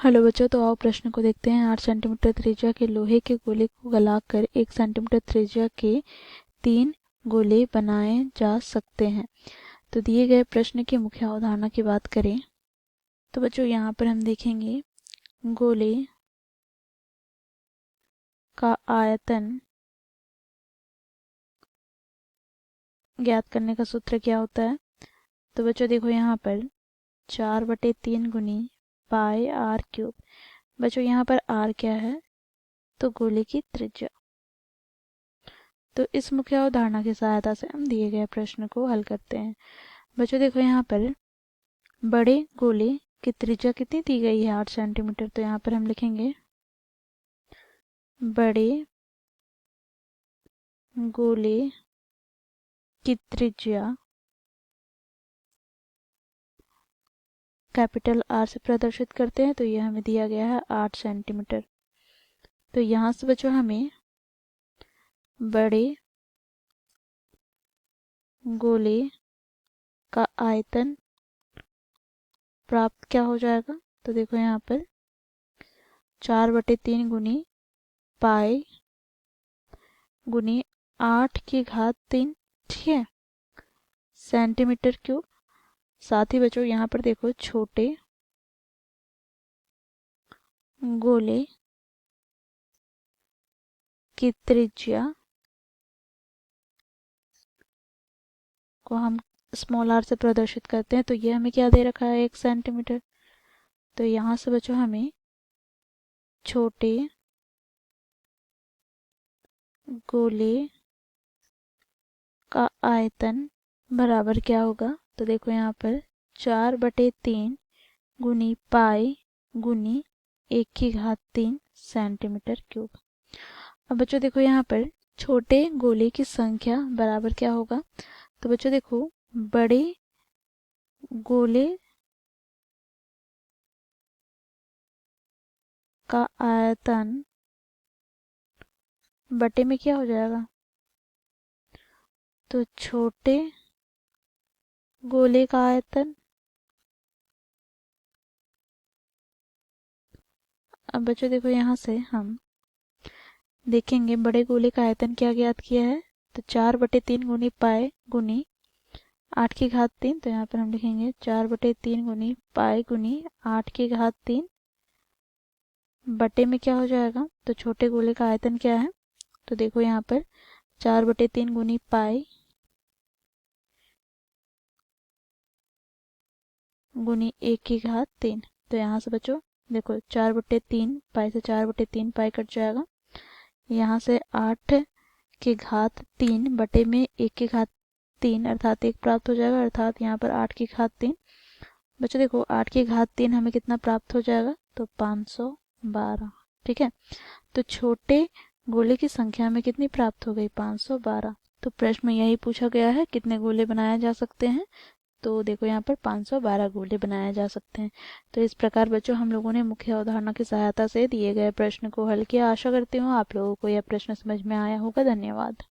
Hello बच्चों, तो आओ प्रश्न को देखते हैं। 8 सेंटीमीटर त्रिज्या के लोहे के गोले को गलाकर 1 सेंटीमीटर त्रिज्या के 3 गोले बनाए जा सकते हैं। तो दिए गए प्रश्न की मुख्य अवधारणा की बात करें तो बच्चों यहाँ पर हम देखेंगे गोले का आयतन ज्ञात करने का सूत्र क्या होता है। तो बच्चों देखो यहाँ पर 4/3 गुनी पाई आर क्यूब। बच्चों यहाँ पर आर क्या है, तो गोले की त्रिज्या। तो इस मुख्य अवधारणा की सहायता से हम दिए गए प्रश्न को हल करते हैं। बच्चों देखो यहाँ पर बड़े गोले की त्रिज्या कितनी दी गई है, 8 सेंटीमीटर। तो यहाँ पर हम लिखेंगे बड़े गोले की त्रिज्या कैपिटल आर से प्रदर्शित करते हैं, तो ये हमें दिया गया है 8 सेंटीमीटर। तो यहाँ से बच्चों हमें बड़े गोले का आयतन प्राप्त क्या हो जाएगा। तो देखो यहाँ पर 4/3 गुनी पाई गुनी 8⁻3, ठीक है, सेंटीमीटर क्यूब। साथ ही बच्चों यहाँ पर देखो छोटे गोले की त्रिज्या को हम स्मॉल आर से प्रदर्शित करते हैं, तो ये हमें क्या दे रखा है, 1 सेंटीमीटर। तो यहाँ से बच्चों हमें छोटे गोले का आयतन बराबर क्या होगा। तो देखो यहाँ पर 4/3 गुनी पाई गुनी 1⁻3 सेंटीमीटर क्यूब। अब बच्चों देखो यहाँ पर छोटे गोले की संख्या बराबर क्या होगा। तो बच्चों देखो बड़े गोले का आयतन बटे में क्या हो जाएगा, तो छोटे गोले का आयतन। अब बच्चों देखो यहाँ से हम देखेंगे बड़े गोले का आयतन क्या ज्ञात किया है। तो 4/3 गुनी पाई गुनी 8⁻3। तो यहाँ पर हम लिखेंगे 4/3 गुनी पाई गुनी 8⁻3 बटे में क्या हो जाएगा, तो छोटे गोले का आयतन क्या है। तो देखो यहाँ पर 4/3 गुनी पाई गुनी 1⁻3। तो यहाँ से बच्चों देखो 4/3 पाई से 4/3 पाई कट जाएगा। यहाँ से 8⁻3 बटे में 1⁻3 अर्थात 1 प्राप्त हो जाएगा, अर्थात यहाँ पर 8⁻3। बच्चों देखो 8⁻3 हमें कितना प्राप्त हो जाएगा, तो 512, ठीक है। तो छोटे गोले की संख्या में कितनी प्राप्त हो गई, 512। तो प्रश्न में यही पूछा गया है कितने गोले बनाए जा सकते हैं। तो देखो यहाँ पर 512 गोले बनाए जा सकते हैं। तो इस प्रकार बच्चों हम लोगों ने मुख्य अवधारणा की सहायता से दिए गए प्रश्न को हल किया। आशा करती हूँ आप लोगों को यह प्रश्न समझ में आया होगा। धन्यवाद।